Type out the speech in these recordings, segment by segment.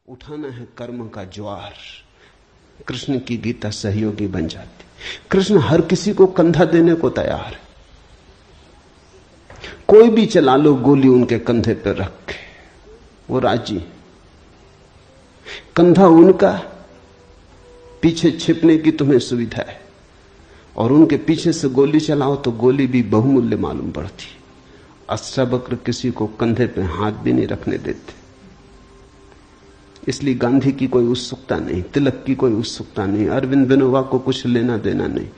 उठाना है कर्म का ज्वार। कृष्ण की गीता सहयोगी बन जाती। कृष्ण हर किसी को कंधा देने को तैयार है। कोई भी चला लो गोली उनके कंधे पर रख के, वो राजी। कंधा उनका, पीछे छिपने की तुम्हें सुविधा है, और उनके पीछे से गोली चलाओ तो गोली भी बहुमूल्य मालूम पड़ती। अष्टावक्र किसी को कंधे पे हाथ भी नहीं रखने देते। इसलिए गांधी की कोई उत्सुकता नहीं, तिलक की कोई उत्सुकता नहीं, अरविंद विनोबा को कुछ लेना देना नहीं,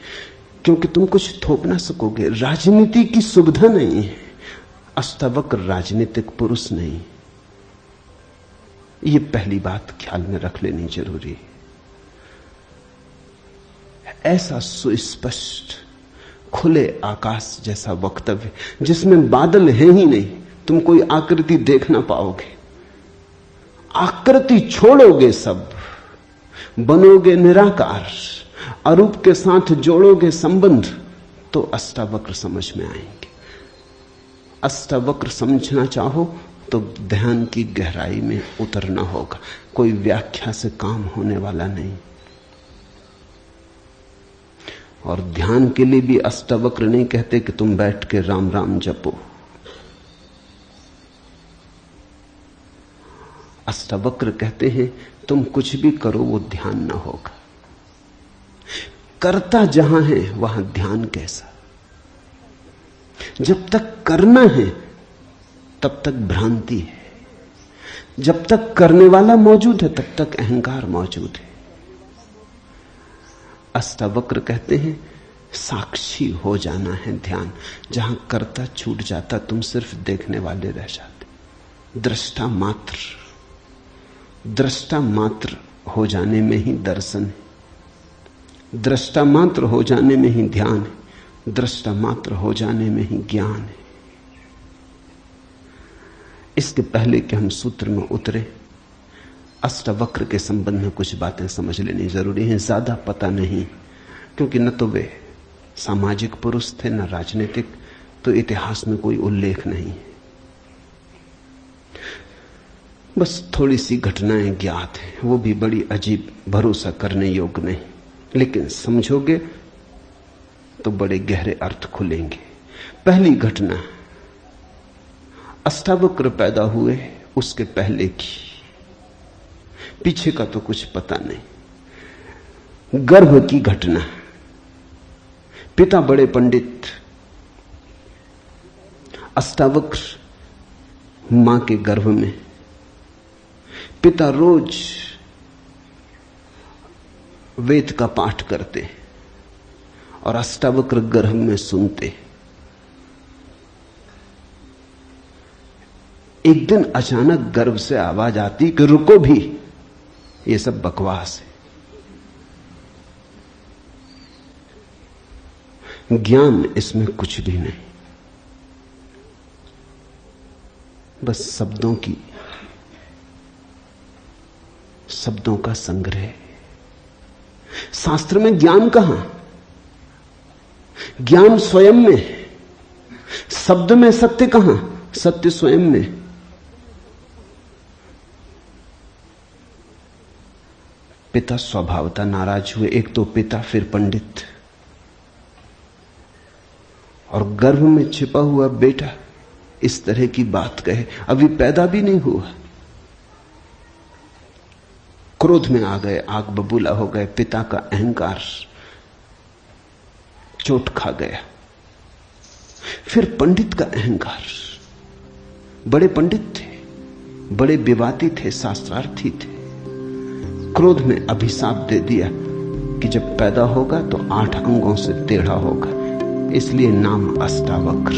क्योंकि तुम कुछ थोप ना सकोगे। राजनीति की सुविधा नहीं है। अष्टावक्र राजनीतिक पुरुष नहीं। ये पहली बात ख्याल में रख लेनी जरूरी है। ऐसा सुस्पष्ट खुले आकाश जैसा वक्तव्य जिसमें बादल है ही नहीं, तुम कोई आकृति देख ना पाओगे। आकृति छोड़ोगे सब, बनोगे निराकार, अरूप के साथ जोड़ोगे संबंध, तो अष्टावक्र समझ में आएंगे। अष्टावक्र समझना चाहो तो ध्यान की गहराई में उतरना होगा। कोई व्याख्या से काम होने वाला नहीं। और ध्यान के लिए भी अष्टावक्र नहीं कहते कि तुम बैठ के राम राम जपो। अष्टावक्र कहते हैं तुम कुछ भी करो वो ध्यान ना होगा। करता जहां है वहां ध्यान कैसा। जब तक करना है तब तक भ्रांति है, जब तक करने वाला मौजूद है तब तक अहंकार मौजूद है। अष्टावक्र कहते हैं साक्षी हो जाना है ध्यान। जहां करता छूट जाता तुम सिर्फ देखने वाले रह जाते। दृष्टा मात्र, दृष्टा मात्र हो जाने में ही दर्शन है। दृष्टा मात्र हो जाने में ही ध्यान है। दृष्टा मात्र हो जाने में ही ज्ञान है। इसके पहले कि हम सूत्र में उतरे, अष्टावक्र के संबंध में कुछ बातें समझ लेनी जरूरी है। ज्यादा पता नहीं, क्योंकि न तो वे सामाजिक पुरुष थे न राजनीतिक, तो इतिहास में कोई उल्लेख नहीं है। बस थोड़ी सी घटनाएं ज्ञात हैं, वो भी बड़ी अजीब, भरोसा करने योग्य नहीं, लेकिन समझोगे तो बड़े गहरे अर्थ खुलेंगे। पहली घटना अष्टावक्र पैदा हुए उसके पहले की, पीछे का तो कुछ पता नहीं। गर्भ की घटना। पिता बड़े पंडित, अष्टावक्र मां के गर्भ में। पिता रोज वेद का पाठ करते और अष्टावक्र गर्भ में सुनते। एक दिन अचानक गर्भ से आवाज आती कि रुको भी, ये सब बकवास है, ज्ञान इसमें कुछ भी नहीं, बस शब्दों का संग्रह। शास्त्र में ज्ञान कहां? ज्ञान स्वयं में है। शब्द में सत्य कहां? सत्य स्वयं में। पिता स्वभावतः नाराज हुए। एक तो पिता, फिर पंडित, और गर्भ में छिपा हुआ बेटा इस तरह की बात कहे, अभी पैदा भी नहीं हुआ। क्रोध में आ गए, आग बबूला हो गए। पिता का अहंकार चोट खा गया। फिर पंडित का अहंकार। बड़े पंडित थे, बड़े विवादी थे, शास्त्रार्थी थे। क्रोध में अभिशाप दे दिया कि जब पैदा होगा तो 8 अंगों से टेढ़ा होगा, इसलिए नाम अष्टावक्र।